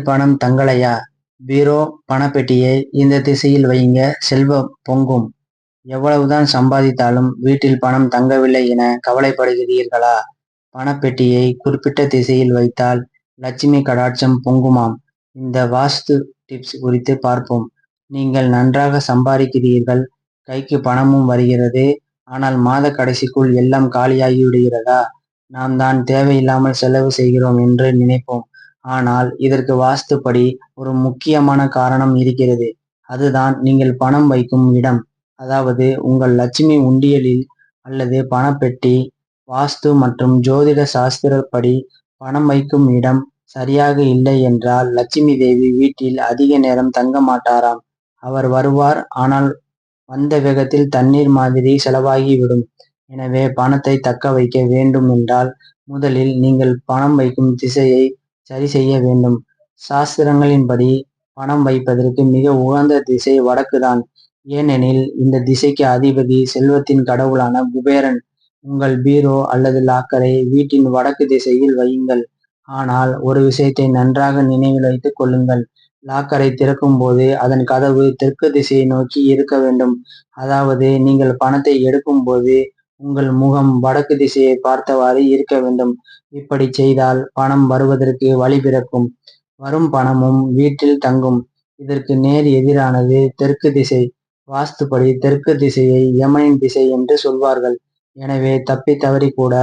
பணம் தங்கலையா? பீரோ, பணப்பெட்டியை இந்த திசையில் வையுங்க, செல்வம் பொங்கும். எவ்வளவுதான் சம்பாதித்தாலும் வீட்டில் பணம் தங்கவில்லை என கவலைப்படுகிறீர்களா? பணப்பெட்டியை குறிப்பிட்ட திசையில் வைத்தால் லட்சுமி கடாட்சம் பொங்குமாம். இந்த வாஸ்து டிப்ஸ் குறித்து பார்ப்போம். நீங்கள் நன்றாக சம்பாதிக்கிறீர்கள், கைக்கு பணமும் வருகிறது. ஆனால் மாத கடைசிக்குள் எல்லாம் காலியாகி விடுகிறதா? நாம் தான் தேவையில்லாமல் செலவு செய்கிறோம் என்று நினைப்போம். ஆனால் இதற்கு வாஸ்துப்படி ஒரு முக்கியமான காரணம் இருக்கிறது. அதுதான் நீங்கள் பணம் வைக்கும் இடம். அதாவது உங்கள் லட்சுமி உண்டியலில் அல்லது பணப்பெட்டி. வாஸ்து மற்றும் ஜோதிட சாஸ்திரப்படி பணம் வைக்கும் இடம் சரியாக இல்லை என்றால் லட்சுமி தேவி வீட்டில் அதிக நேரம் தங்க மாட்டாராம். அவர் வருவார், ஆனால் வந்த வேகத்தில் தண்ணீர் மாதிரி செலவாகிவிடும். எனவே பணத்தை தக்க வைக்க வேண்டும் என்றால் முதலில் நீங்கள் பணம் வைக்கும் திசையை சரி செய்ய வேண்டும். சாஸ்திரங்களின்படி பணம் வைப்பதற்கு மிக உகந்த திசை வடக்குதான். ஏனெனில் இந்த திசைக்கு அதிபதி செல்வத்தின் கடவுளான குபேரன். உங்கள் பீரோ அல்லது லாக்கரை வீட்டின் வடக்கு திசையில் வையுங்கள். ஆனால் ஒரு விஷயத்தை நன்றாக நினைவில் வைத்துக் கொள்ளுங்கள். லாக்கரை திறக்கும் போது அதன் கதவு தெற்கு திசையை நோக்கி இருக்க வேண்டும். அதாவது நீங்கள் பணத்தை எடுக்கும் போது உங்கள் முகம் வடக்கு திசையை பார்த்தவாறு இருக்க வேண்டும். இப்படி செய்தால் பணம் வருவதற்கு வழி பிறக்கும். வரும் பணமும் வீட்டில் தங்கும். இதற்கு நேர் எதிரானது தெற்கு திசை. வாஸ்துப்படி தெற்கு திசையை யமனின் திசை என்று சொல்வார்கள். எனவே தப்பி தவறி கூட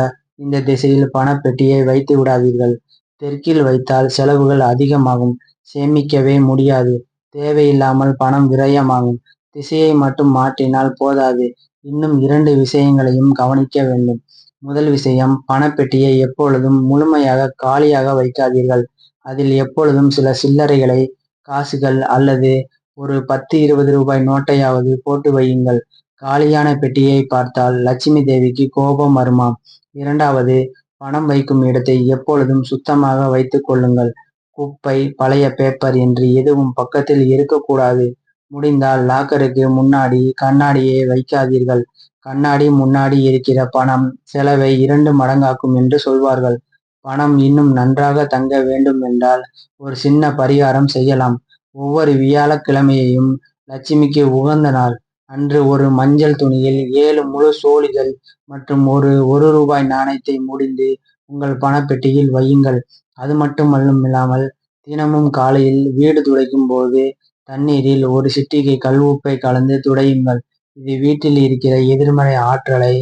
இந்த திசையில் பணப்பெட்டியை வைத்து விடாதீர்கள். தெற்கில் வைத்தால் செலவுகள் அதிகமாகும், சேமிக்கவே முடியாது, தேவையில்லாமல் பணம் விரயமாகும். திசையை மட்டும் மாற்றினால் போதாது, இன்னும் 2 விஷயங்களையும் கவனிக்க வேண்டும். முதல் விஷயம், பணப்பெட்டியை எப்பொழுதும் முழுமையாக காலியாக வைக்காதீர்கள். அதில் எப்பொழுதும் சில சில்லறைகளை, காசுகள் அல்லது ஒரு 10, 20 ரூபாய் நோட்டையாவது போட்டு வையுங்கள். காலியான பெட்டியை பார்த்தால் லட்சுமி தேவிக்கு கோபம் வருமாம். 2வது, பணம் வைக்கும் இடத்தை எப்பொழுதும் சுத்தமாக வைத்துக் கொள்ளுங்கள். குப்பை, பழைய பேப்பர் என்று எதுவும் பக்கத்தில் இருக்கக்கூடாது. முடிந்தால் லாக்கருக்கு முன்னாடி கண்ணாடியை வைக்காதீர்கள். கண்ணாடி முன்னாடி இருக்கிற பணம் செலவை 2 மடங்காக்கும் என்று சொல்வார்கள். பணம் இன்னும் நன்றாக தங்க வேண்டும் என்றால் ஒரு சின்ன பரிகாரம் செய்யலாம். ஒவ்வொரு வியாழக்கிழமையையும் லட்சுமிக்கு உகந்த நாள் அன்று ஒரு மஞ்சள் துணியில் 7 முழு சோழிகள் மற்றும் ஒரு ரூபாய் நாணயத்தை முடிந்து உங்கள் பணப்பெட்டியில் வையுங்கள். அது மட்டுமல்லாமல் தினமும் காலையில் வீடு துடைக்கும் போது தண்ணீரில் ஒரு சிட்டிகை கல் உப்பை கலந்து துடையுங்கள். இது வீட்டில் இருக்கிற எதிர்மறை ஆற்றலை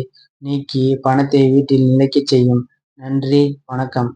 நீக்கி பணத்தை வீட்டில் நிலைக்கச் செய்யும். நன்றி, வணக்கம்.